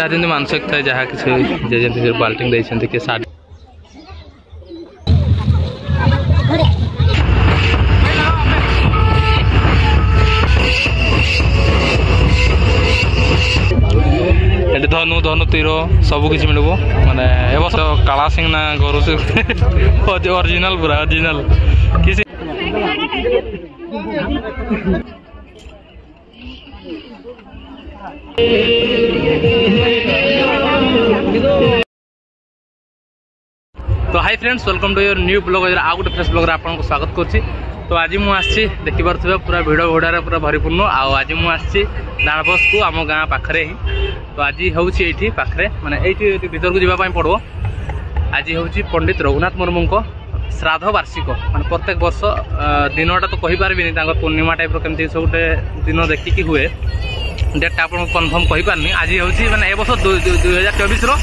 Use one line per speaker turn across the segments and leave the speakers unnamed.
जमी मानसिक था जहाँ किसी बाल्टी देते कि साड़ी धनु धनु तीर सब किसी मिल माने काला सिंह ना घर ओरिजिनल पूरा ओरिजिनल किसी तो hi friends welcome to your new blog आउ गोटे फ्रेश ब्लॉग आपको स्वागत करुच्ची। तो आज मुझे देखिपे पूरा भिड़ भोड़ार पूरा भरीपूर्ण आज मुझे डाणबस को आम गाँ पाखे ही तो आज हूँ ये पाखे माने ये भीतर को जावाई पड़ो। आज हूँ पंडित रघुनाथ मुर्मू को श्राद्ध वार्षिक माने प्रत्येक वर्ष दिनटा तो कही पार्बी पूर्णिमा टाइप केमती सब गोटे दिन देखिकी हुए डेटा आप कन्फर्म कहीपारनी। आज हूँ मैंने ए वर्ष 2024 रहा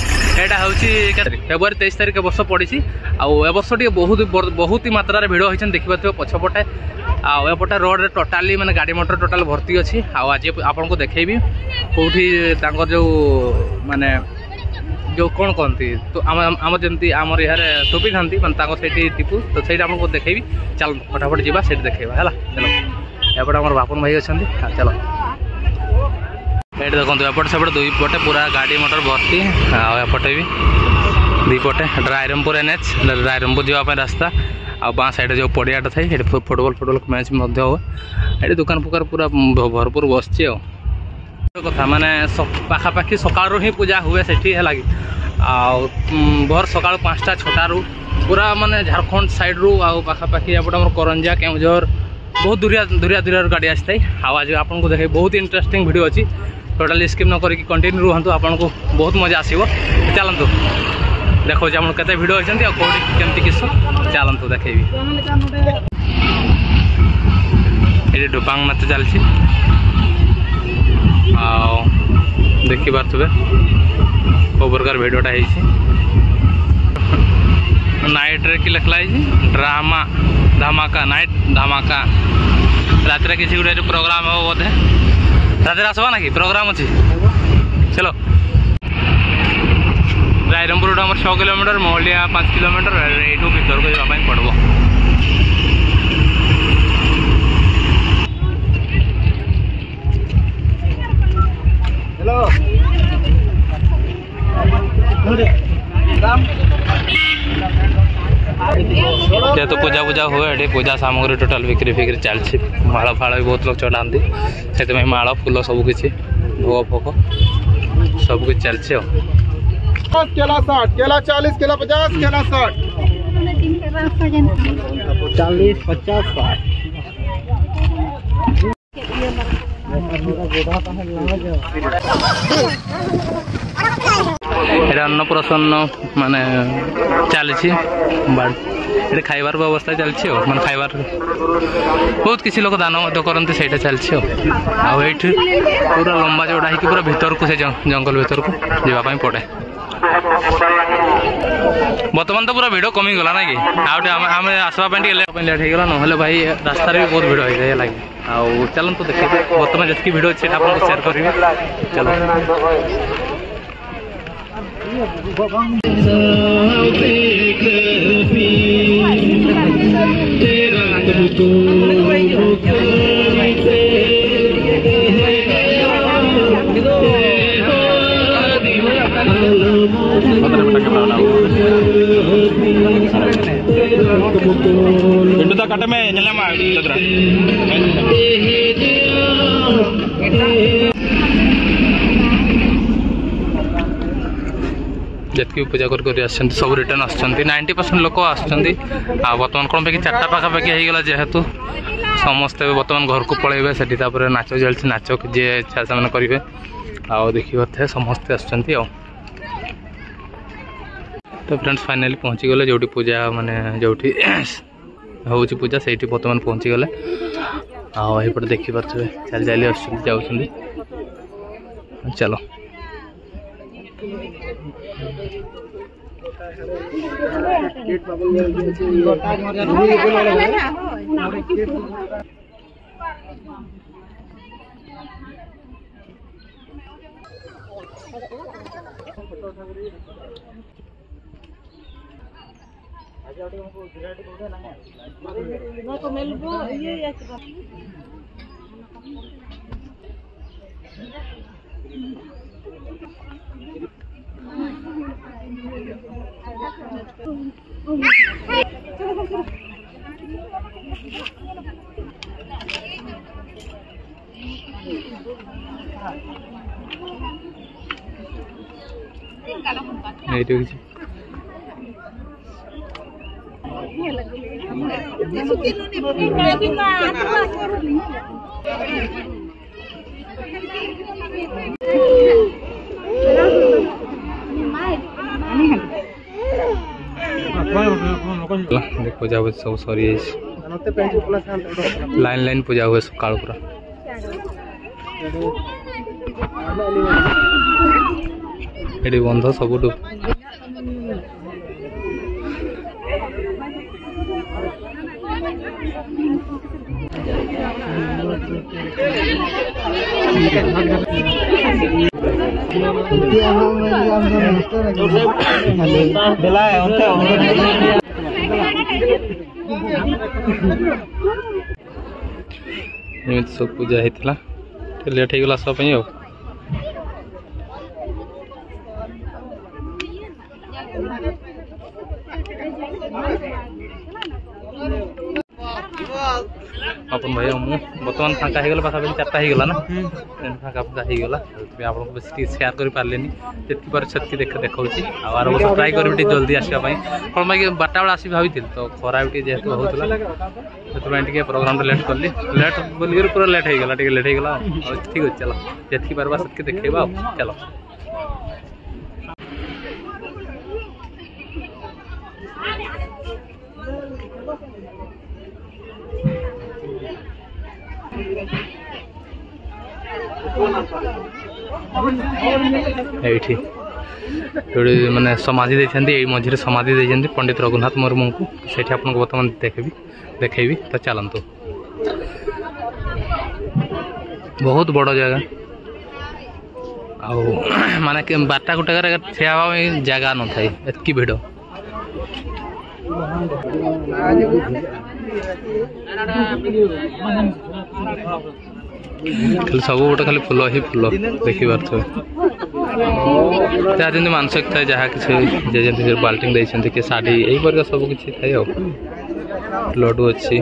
हूँ फेब्रुआरी 23 तारिख वर्ष पड़ी आवर्ष टे बहुत ही मात्रा भिड़ होती देखिए पछपटे आपटे रोड टोटाली माने गाड़ी मोटर टोटाल भर्ती अच्छी। आज आपन को देखेबी कौटी जो माने जो कौन कहती तो आम जमी आम यार टोपी था मैंने टीपू तो सही आपको देखेबी। चल फटाफट जावा से देखा है चलो एपटे आम बापन भाई अच्छा चलो ये देखो एपटे सेपटे दुई पटे पूरा गाड़ी मोटर भर्ती आपटे भी दुई पटे रायरमपुर एनएच रायरमपुर जावाई रास्ता आ बाँ साइड जो पड़ियाटा थाई ये फुटबॉल मैच ये दुकान फुकार पूरा भरपूर बसची कथा माने पाखापाखि सकाळु ही पूजा हुए सेठी है लगी भर सकाळ 5टा 6टारू पूरा माने झारखंड साइड रू आ पाखापाखि एपटे आम करंजा केउझर बहुत दूरिया गाड़ी आसी आज आपको देखे बहुत इंटरेस्टिंग वीडियो अच्छी टोटाली स्किप न करके कंटिन्यू रुहतु आपको बहुत मजा आसो। चलतु देखो आप केते वीडियो होती कौटी केमती किस चलतु देखेबी ये डुपांग नाच चलती देखी पारे कौ प्रकार भिडटा नाइट रे कि लिखला ड्रामा धमाका नाइट धमाका रात रे किसी गोटे प्रोग्राम हो बोधे रात आसवा ना कि प्रोग्राम अच्छी। चलो रायरमपुर आम 6 किलोमीटर महलिया 5 किलोमीटर यू भर को जावाई पड़ो। तो पूजा पूजा हुए ये पूजा सामग्री टोटाल बिक्री फिक्री चलती माला फाड़ भी बहुत लोग चढ़ाती से माला फूल सब किसी भोग फोग सब कुछ चलती
केला 60 केला 40 केला 50 केला 60 40 50
अन्नप्रसन्न माने चलती ये खाइबार व्यवस्था चलती माने खाइबार बहुत किसी लोग दान करते से चलती पूरा लंबा चौड़ा ही पूरा भीतर को से जंगल भीतर को जावाई पड़े। बर्तमान तो पूरा भिड़ कमी गला ना कि आम आसवा लेट होगा ना भाई रास्तार भी बहुत भिड़ हो जाए लगे आउ चलते देखिए बर्तमान जी भिड़ अच्छे आपको शेयर करेंगे। चलो
कट में
जितकी पूजा कर सब रिटर्न आस 90% लोक आसमान कौन पे 4टा पाखापाखि होगा जेहेतु समस्ते बर्तमान घर को पलैबे से नाच चलती नाच जी इच्छा से करेंगे देखी पारे समस्ते आस। तो फ्रेंड्स फाइनाली पहुँची गले जो पूजा माने जो हूँ पूजा से बर्तमान पहुँची गले आईपटे देखी पारे चल चली आस चलो पूजा हुए सब सरी लाइन लाइन पूजा हुए सका पूरा ये बंध सबुठ सब पूजा होता लेट हो गला सब अपन भाई मुझे बर्तमान फाँका हो गला पाखापाखि 4टा हो गला ना फाँका फाँका हो गला आपको बेस सेयार कर पारे जी पर से देखा आर वर्ष ट्राए करी जल्दी आसवाई कौन बाकी 12टा बेला आस भाई तो खरा भी जेहतु होता से प्रोग्राम लेट कली लेट बोलिक पूरा लेट हो गला लेट हो गला ठीक अच्छे चलो जितकी पार्बा से देखा चलो ये माने समाधि देते मझे समाधि देते पंडित रघुनाथ मुर्मू को से आपको बर्तमान देखेबी तो चलतु बहुत बड़ जगह माने 12टा गोटे ठिया जगह न था एतकी भिड़ खाली सब गोटे खाली फुल ही फुल देखी पार्थे जहाँ जमी मानसिक थाए जहाँ कि बाल्टिंग देते कि शाढ़ी यही पर सब किसी थाए लड्डू अच्छी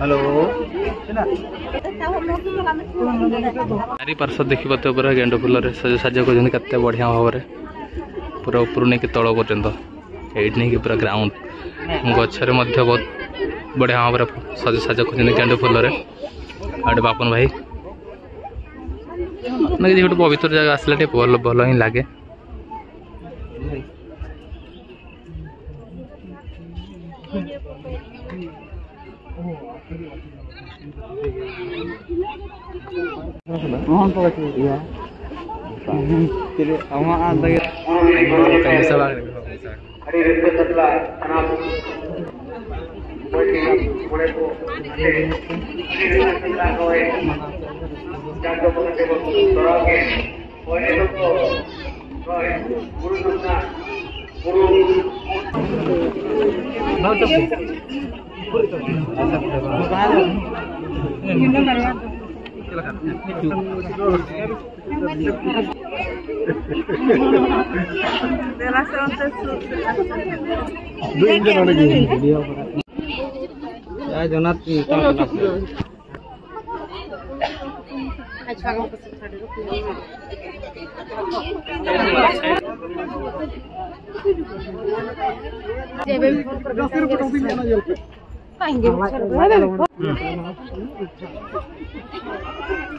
हेलो चारि पार्श्व देखी पाते पूरा गेंड फुल सजा कर बढ़िया भाव में पूरा ऊपर नहीं कि तल पर्यंत ये नहीं कि पूरा ग्राउंड गचर बहुत बढ़िया भाव में सजा कर गेंड फुल आटे बापन भाई गोटे पवित्र जगह आसला भल भल ही लगे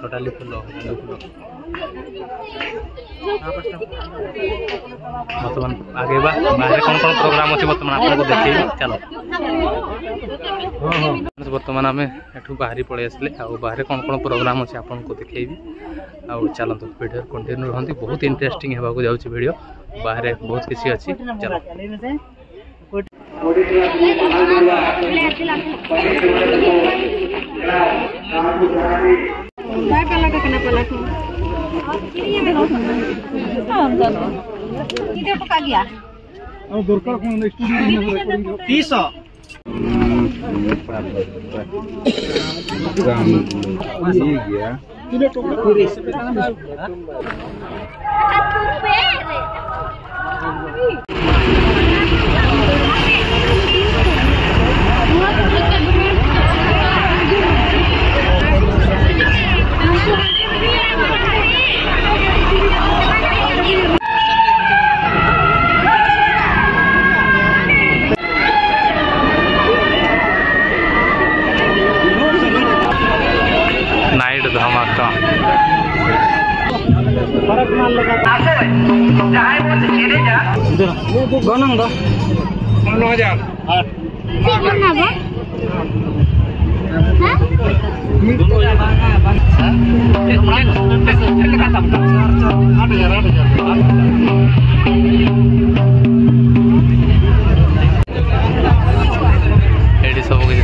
टोटाली फुल बर्तमान आगे बाहर कौन कौन प्रोग्राम अच्छे बर्तमान आपको देखिए चलो बर्तमान आम एठू बाहरी पलि आसले बाहर कौन कौन प्रोग्राम अच्छे आपको देखी चलते वीडियो कंटिन्यू रहती बहुत इंटरेस्टिंग होगा जाऊँगी वीडियो बाहर बहुत किसी अच्छी चलो नाइट धमाका एडी सब किसी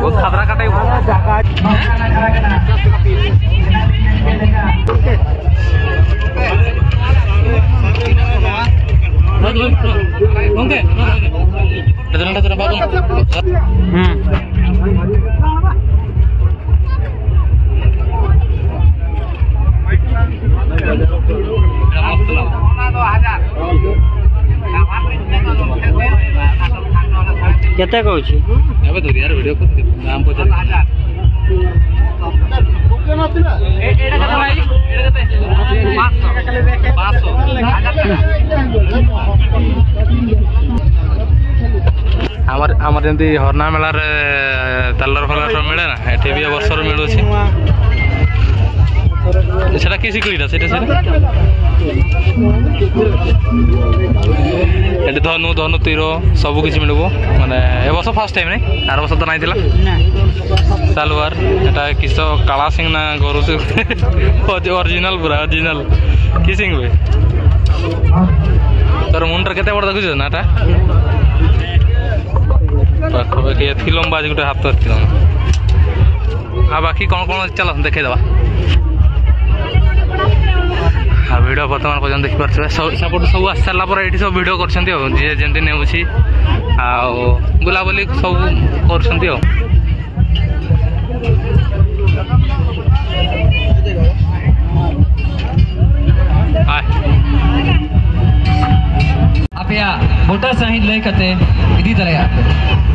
बहुत खतरा का टाइप केते कहू छी एबे तो यार वीडियो कर नाम पचार एटा कत भाई एटा कत 500 हमर हमर जंती हरना मेला रे तल्लर फलर सब मिले ना एठी भी वर्षर मिलु छी सेटा की सिकलीटा सेटा सेटा एटी धनु धनु तीर सब किसी मिलबो माने ए वर्ष फर्स्ट टाइम नहीं आर वर्ष तो नहीं थिला सालवार एटा किस काला सिंह ना गरु से ओरिजिनल पूरा ओरिजिनल किसिंग बे तोर मुंडर केते बड़ देखु नाटा पाखो के फिल्म बाज गुटे हाथ तो आ बाकी कौन कौन चलो देखे दवा वीडियो बर्तमान पर्यटन देखिपे सपोर्ट सब आस सारा पर ये सब वीडियो कर जमी ने बुलाबुली सब कर
आप या मोटा सहित ले करते इसी तरह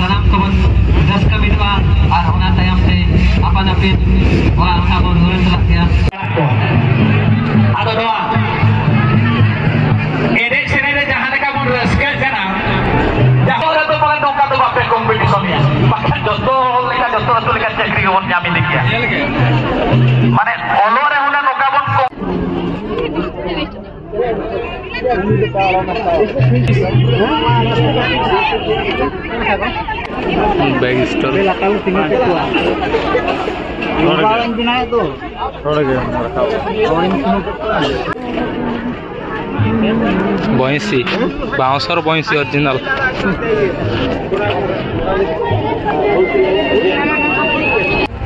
salam ko 10 ka minuto ar ona tayam se apan apin wa ona bon telah ya
ada doa edek sini jahan leka mon raskan kana jahan itu paling dongka tu bape kompetisi ya bahkan jodoh leka cakri mon jamin dia mane olore huna dongka bon
bag store बंसी bouncer बंसी original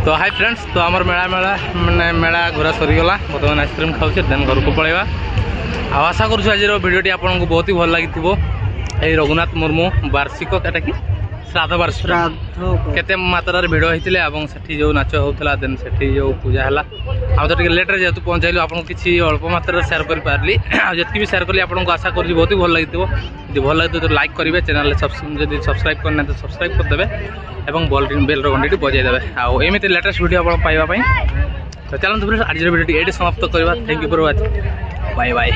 तो hi friends तो आमर मेला मेला मैंने मेला घोरा सरीगला बर्तमान ice cream खाऊे then घर को पलैया आशा करूँ आज भिडियोटी आपको बहुत ही भल लगी ये रघुनाथ मुर्मू वार्षिक एटा कि श्राद्ध वार्षिक केते मात्रा भिड़ होते से जो नाच होता देन से जो पूजा है आम तो लेट्रे जेहतु पहुँचाइलु आपको किसी अल्प मात्रा सेयार कर पार्ली जी भी सेयार कली आपको आशा करूँ बहुत ही भल लगी जी भल लगी तो लाइक करेंगे चैनल जब सब्सक्राइब करना तो सब्सक्राइब करदे और बेल घंटी बजाईदे आमती लेटेस्ट वीडियो आप पाइबापी तो चलते आज भिडियो ये समाप्त करवा thank you for watching bye bye.